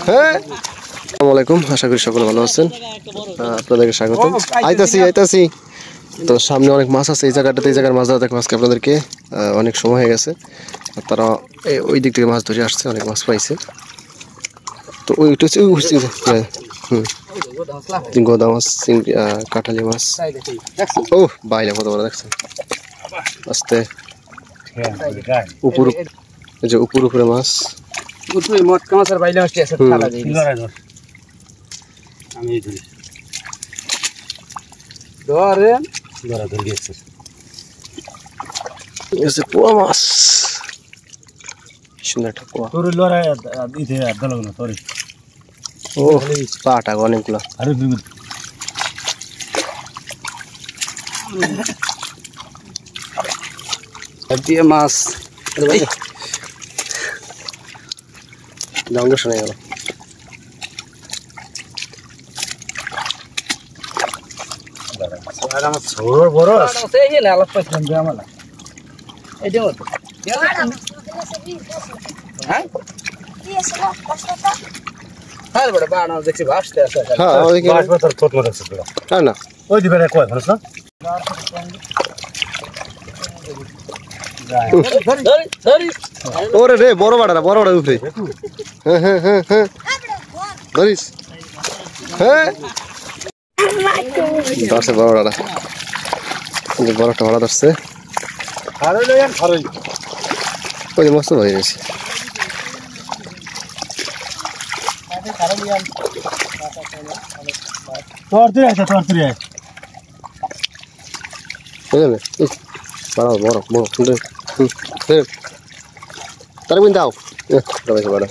হ্যাঁ, আসসালামু আলাইকুম, আশা করি সকলে ভালো আছেন। আপনাদেরকে স্বাগত। আইতাছি তো সামনে অনেক মাছ আছে এই জায়গাটাতে। এই জায়গার মাছ ধরা দেখো আজকে আপনাদেরকে। অনেক সময় হয়ে গেছে, তারা ওই দিক থেকে মাছ ধরে আসছে, অনেক মাছ পাইছে। তো ওইটা হচ্ছে গোদা মাছ, কাঁঠালি মাছ। ও বাইলে কত বড় দেখছেন, আস্তে উপর, এই যে উপরে মাছ। মটকা মাছের বাইলে মাছটি আছে, থালা দিয়ে আমি ধরি ধরেন ধরে গেছে। এসে পোয়া মাছ, সুন্দর একটা পোয়া। তোর লড়াই দিতে দলগ না তোর। ও পাটা অনেকগুলো। আরে দিয়ে মাছ ডাঙ্গা শোনা গেল। বড় আছে এই না আলাপ পাইছিলাম যে আমার এই যে মত হ্যাঁ হ্যাঁ বড় বানা দেখছি ভাসতে আছে। হ্যাঁ ওইদিকে বাস পাতার কত মত আছে বড়। না না ওই দিবে না কয় মানুষ না ধরি ওরে রে বড় বাড়া উপরে। হ্যাঁ হ্যাঁ হ্যাঁ হ্যাঁ ধরিস। হ্যাঁ ধরছে বড় বাড়া, বড়টা ভাড়া ধরছে। ওই মস্ত হয়ে গেছে। বড় তার কিন্তু দাও বড়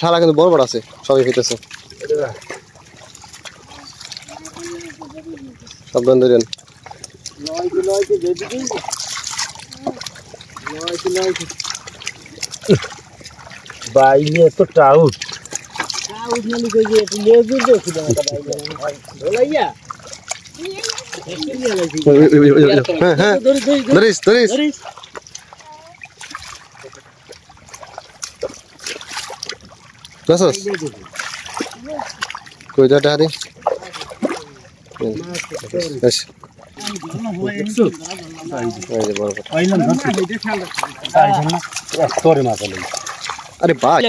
ঠালা কিন্তু বড় বড় আছে, সবই খেতেছে। সাবধান ধরেন। বাইরে তো টাউট হ্যাঁ ধরিস কই যা ডারি আরে ভাই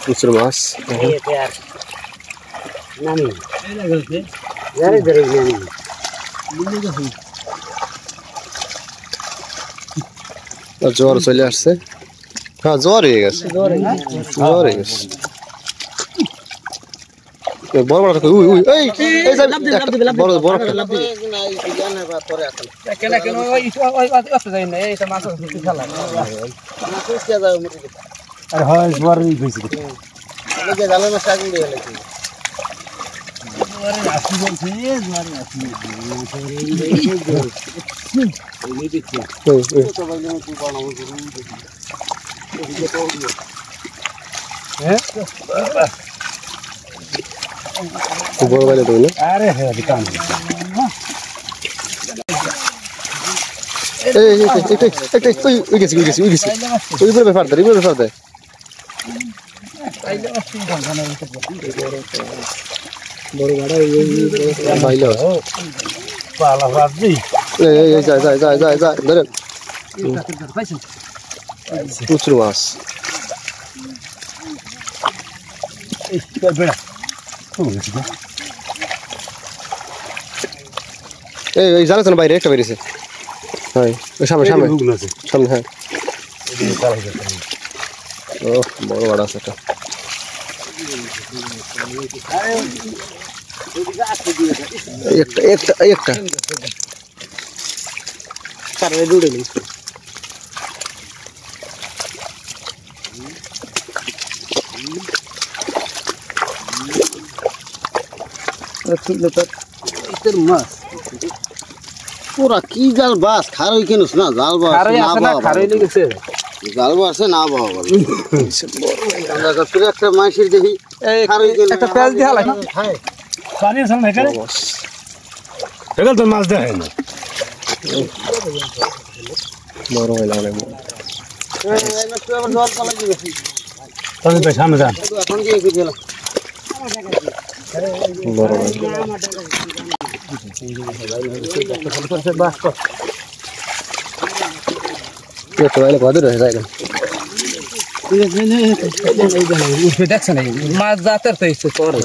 প্রচুর মাছ। জ্বর চলে আসছে। হ্যাঁ জ্বর হয়ে গেছে, বড় বড় বড় বাইলে তো না। আরে হ্যাঁ কাম প্রচুর মাছ। এই জানাচ্ছেন বাইরে একটা বেরিয়েছে। হ্যাঁ সামনে হ্যাঁ। ও বড় বড় আছে একটা। একটা মাছ পুরা কি জাল বাস খারই কিনুস না, জাল বাস জাল বাসে না বাবা একটা মাছের দেখি মাছ দেখে না বড় হইলো অনেক বড়। তাহলে ভাই সামনে যান বড় হইলো। একটু হইলে কত রয়ে যায় দেখছেন মাছ জাতের তো ইচ্ছে করে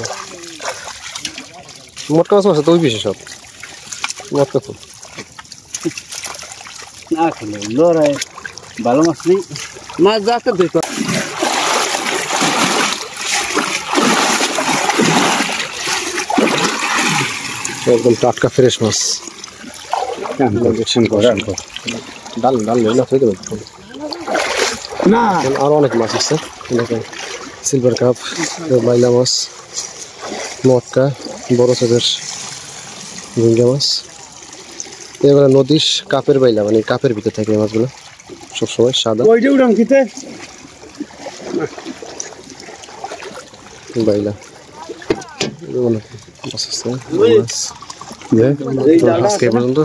মোটকা মাছ আছে তো ওই বেশি সব মোটকা তো না খেলে লড়াই ভালো মাছ নেই মাছ জাতের তো একদম টাটকা ফ্রেশ মাছ ডাল ডাল না হয়ে দেবে না আরো অনেক মাছ আছে দেখেন সিলভার কাপ বাইলা মাছ মটকা বড় সাইজের রুইয়া মাছ এগুলো নদীর কাপের বাইলা মানে কাপের ভিতরে থাকে এই মাছগুলো সবসময় সাদা ওইটা উড়াম খেতে বাইলা অনেক মাছ আছে মাছ আজকে এই পর্যন্ত